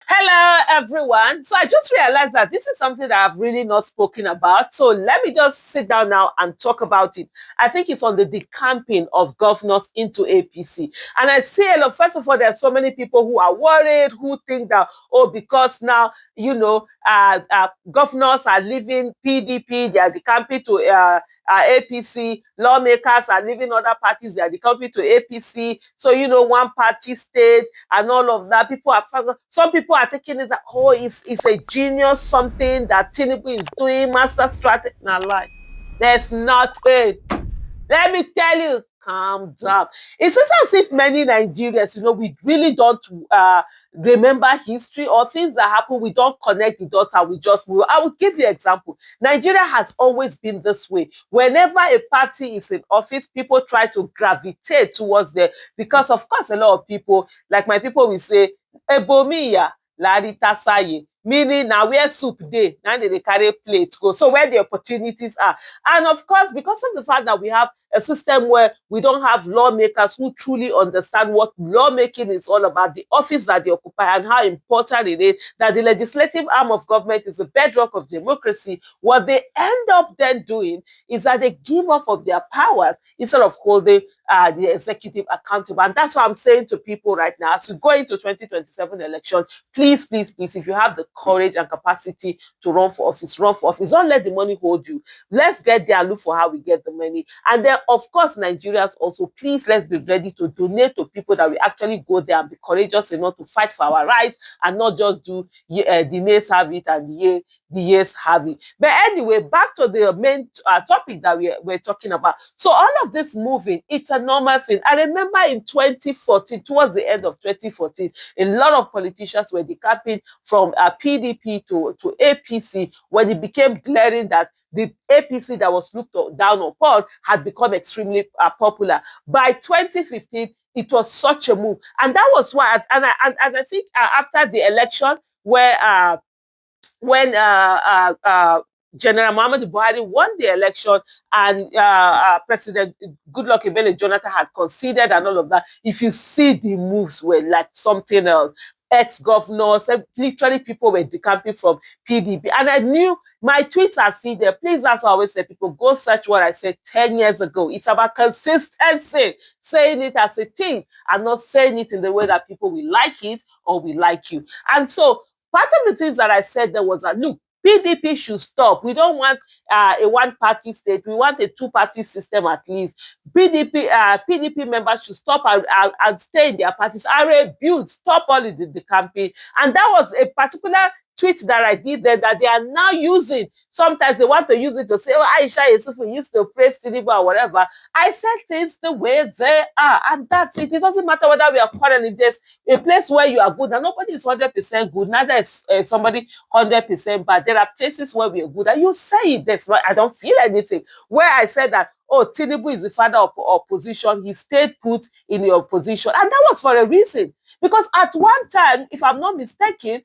Hello, everyone. So I just realized that this is something that I've really not spoken about. So let me just sit down now and talk about it. I think it's on the decamping of governors into APC. And I see a lot, first of all, there are so many people who are worried, who think that, oh, because now, governors are leaving PDP, they are decamping to APC, lawmakers are leaving other parties, they are decamping to APC. So, one party state and all of that. Some people are taking it that, oh, it's a genius, something that Tinubu is doing, master strategy. Now, like, there's nothing. Let me tell you, calm down. It's just as if many Nigerians, we really don't remember history or things that happen. We don't connect the dots and we just move. I will give you an example. Nigeria has always been this way. Whenever a party is in office, people try to gravitate towards there because, of course, a lot of people, like my people will say, Ebomiya, Larita Saye, meaning now where soup day, now they carry plate go. So where the opportunities are. And of course, because of the fact that we have a system where we don't have lawmakers who truly understand what lawmaking is all about, the office that they occupy, and how important it is that the legislative arm of government is the bedrock of democracy. What they end up then doing is that they give off of their powers instead of holding the executive accountable. And that's what I'm saying to people right now. As we go into 2027 election, please, please, please, if you have the courage and capacity to run for office, run for office. Don't let the money hold you. Let's get there and look for how we get the money. And then, of course, Nigerians also, please, let's be ready to donate to people that will actually go there and be courageous enough to fight for our rights and not just do the nays have it and the years have it. But anyway, back to the main topic that we're talking about. So all of this moving, it's a normal thing. I remember in 2014, towards the end of 2014, a lot of politicians were decamping from PDP to APC when it became glaring that the APC that was looked down upon had become extremely popular. By 2015, it was such a move. And that was why, and I think after the election, where when General Muhammadu Buhari won the election and President Goodluck Ebele Jonathan had conceded and all of that, if you see the moves were like something else. Ex-governors, literally people were decamping from PDP. And I knew my tweets are still there. Please, that's what I always say, people, go search what I said 10 years ago. It's about consistency, saying it as it is, and not saying it in the way that people will like it or will like you. And so part of the things that I said there was that, look, PDP should stop. We don't want a one-party state. We want a two-party system at least. PDP members should stop and stay in their parties. I rebuild, stop all the campaign. And that was a particular tweet that I did there that they are now using. Sometimes they want to use it to say, oh, Aisha Yesufu used to praise Tinubu or whatever. I said things the way they are, and that's it. It doesn't matter whether we are quarreling. If there's a place where you are good, and nobody is 100% good, neither is somebody 100% bad. There are places where we are good, and you say it. That's why I don't feel anything. Where I said that, oh, Tinubu is the father of opposition, he stayed put in the opposition, and that was for a reason. Because at one time, if I'm not mistaken,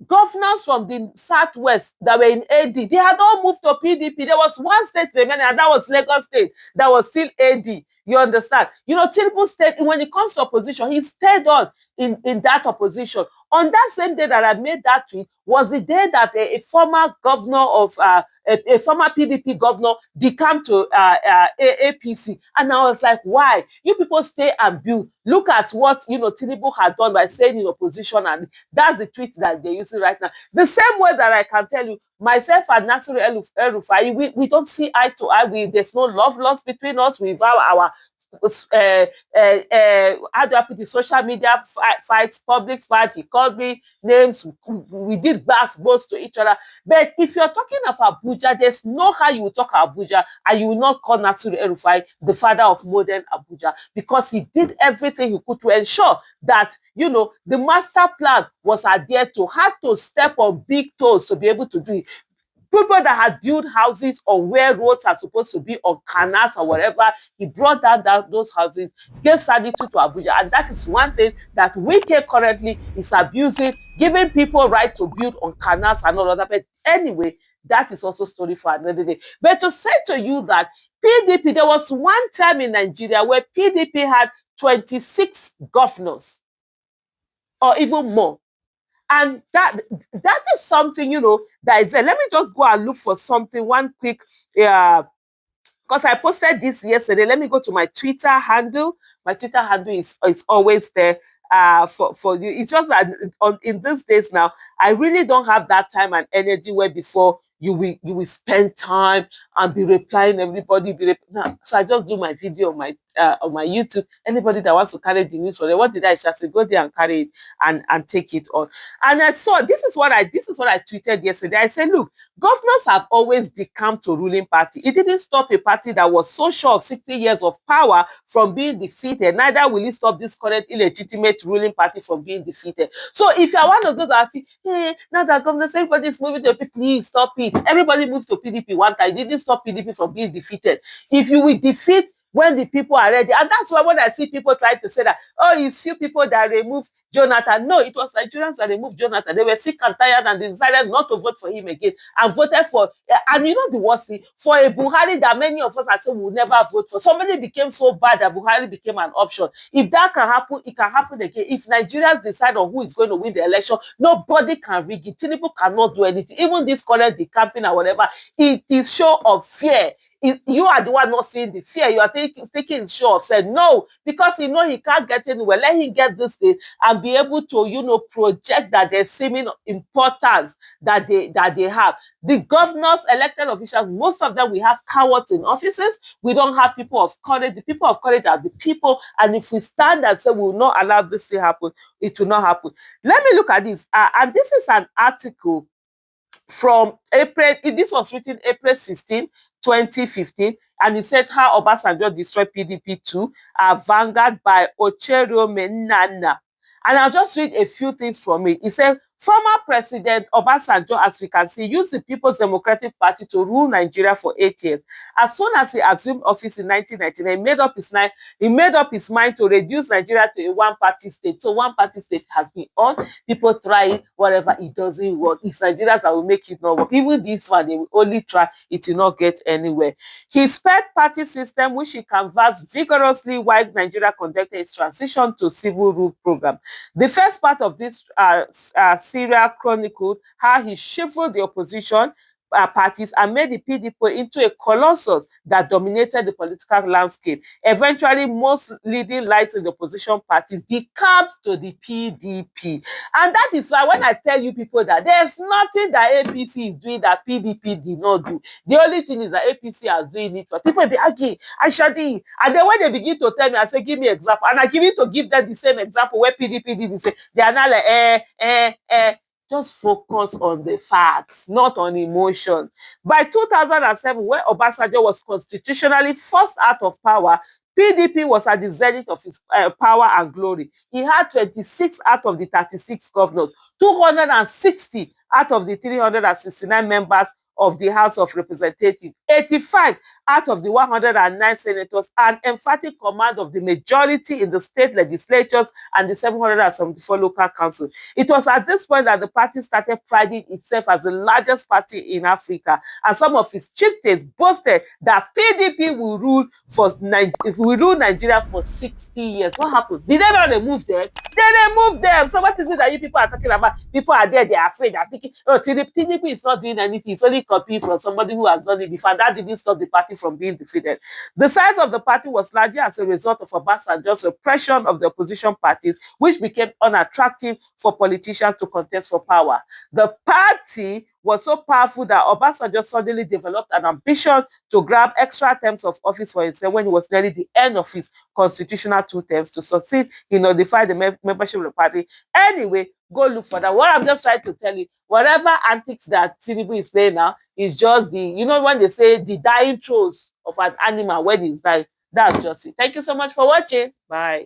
governors from the southwest that were in AD, they had all moved to PDP. There was one state remaining, and that was Lagos State, that was still AD. You understand? Tinubu stayed, when it comes to opposition, he stayed on in that opposition. On that same day that I made that tweet was the day that a former governor of a former PDP governor decamped to APC. And I was like, why? You people stay and build. Look at what Tinubu had done by staying in opposition, and that's the tweet that they're using right now. The same way that I can tell you, myself and Nasir El-Rufai, we don't see eye to eye. There's no love lost between us. We've our how do I put the social media fights, public fights. He called me names. We did bass both to each other. But if you're talking of Abuja, there's no how you will talk Abuja and you will not call Nasir El-Rufai the father of modern Abuja, because he did everything he could to ensure that the master plan was adhered to, had to step on big toes to be able to do it. People that had built houses on where roads are supposed to be, on canals or whatever, he brought down those houses, gave sanity to Abuja. And that is one thing that Wike currently is abusing, giving people right to build on canals and all of that. But anyway, that is also story for another day. But to say to you that PDP, there was one time in Nigeria where PDP had 26 governors or even more. And that is something, that is there. Let me just go and look for something, one quick, because I posted this yesterday. Let me go to my Twitter handle. My Twitter handle is always there for you. It's just that in these days now, I really don't have that time and energy where before you will spend time and be replying everybody. No. So I just do my video on my YouTube. Anybody that wants to carry the news for them, what did I just say? Go there and carry it and take it on. And I saw this is what I tweeted yesterday. I said, look, governors have always decamped to ruling party. It didn't stop a party that was so sure of 60 years of power from being defeated. Neither will it stop this current illegitimate ruling party from being defeated. So if you are one of those that feel, hey, now that governors, everybody is moving to PDP, please stop it. Everybody moved to PDP one time. It didn't stop PDP from being defeated. If you will defeat when the people are ready. And that's why when I see people trying to say that, oh, it's few people that removed Jonathan. No, it was Nigerians that removed Jonathan. They were sick and tired and they decided not to vote for him again and voted for, and you know the worst thing, for a Buhari that many of us had said will never vote for. Somebody became so bad that Buhari became an option. If that can happen, it can happen again. If Nigerians decide on who is going to win the election, nobody can rig it. Tinubu cannot do anything. Even this current decamping or whatever, it is show of fear. You are the one not seeing the fear. You are taking show of said no, because he can't get anywhere. Let him get this thing and be able to project that there's seeming importance that they have. The governors, elected officials, most of them, we have cowards in offices. We don't have people of courage. The people of courage are the people, and if we stand and say we will not allow this to happen, it will not happen. Let me look at this, and this is an article from April. This was written April 16, 2015, and it says how Obasanjo destroyed PDP 2, Vanguard by Ochero Menana. And I'll just read a few things from it. It says, former President Obasanjo, as we can see, used the People's Democratic Party to rule Nigeria for 8 years. As soon as he assumed office in 1999, he made up his mind to reduce Nigeria to a one-party state. So one-party state has been on. People try it, whatever, it doesn't work. It's Nigerians that will make it not work. Even this one, they will only try, it will not get anywhere. He spared party system, which he canvassed vigorously while Nigeria conducted its transition to civil rule program. The first part of this serial chronicled how he shuffled the opposition parties and made the PDP into a colossus that dominated the political landscape. Eventually, most leading lights in the opposition parties decamped to the PDP. And that is why when I tell you people that there's nothing that APC is doing that PDP did not do. The only thing is that APC are doing it for people. They argue, I shall do. And then when they begin to tell me, I say, give me example. And I give it to give them the same example where PDP did the same. They are not like, just focus on the facts, not on emotion. By 2007, when Obasanjo was constitutionally forced out of power, PDP was at the zenith of its power and glory. He had 26 out of the 36 governors, 260 out of the 369 members of the House of Representatives, 85 out of the 109 senators, and emphatic command of the majority in the state legislatures and the 774 local councils. It was at this point that the party started priding itself as the largest party in Africa, and some of its chieftains boasted that PDP will rule Nigeria for 60 years. What happened? Did they not remove them? They removed them. So what is it that you people are talking about? People are there, they are afraid. They're thinking, oh, PDP is not doing anything. It's only copying from somebody who has done it before. That didn't stop the party from being defeated. The size of the party was largely as a result of Obasanjo's repression of the opposition parties, which became unattractive for politicians to contest for power. The party was so powerful that Obasanjo suddenly developed an ambition to grab extra terms of office for himself when it was nearly the end of his constitutional 2 terms. To succeed, he notified the membership of the party. Anyway, go look for that. What I'm just trying to tell you, whatever antics that Tinubu is playing now is just when they say the dying throes of an animal when it's dying, that's just it. Thank you so much for watching. Bye.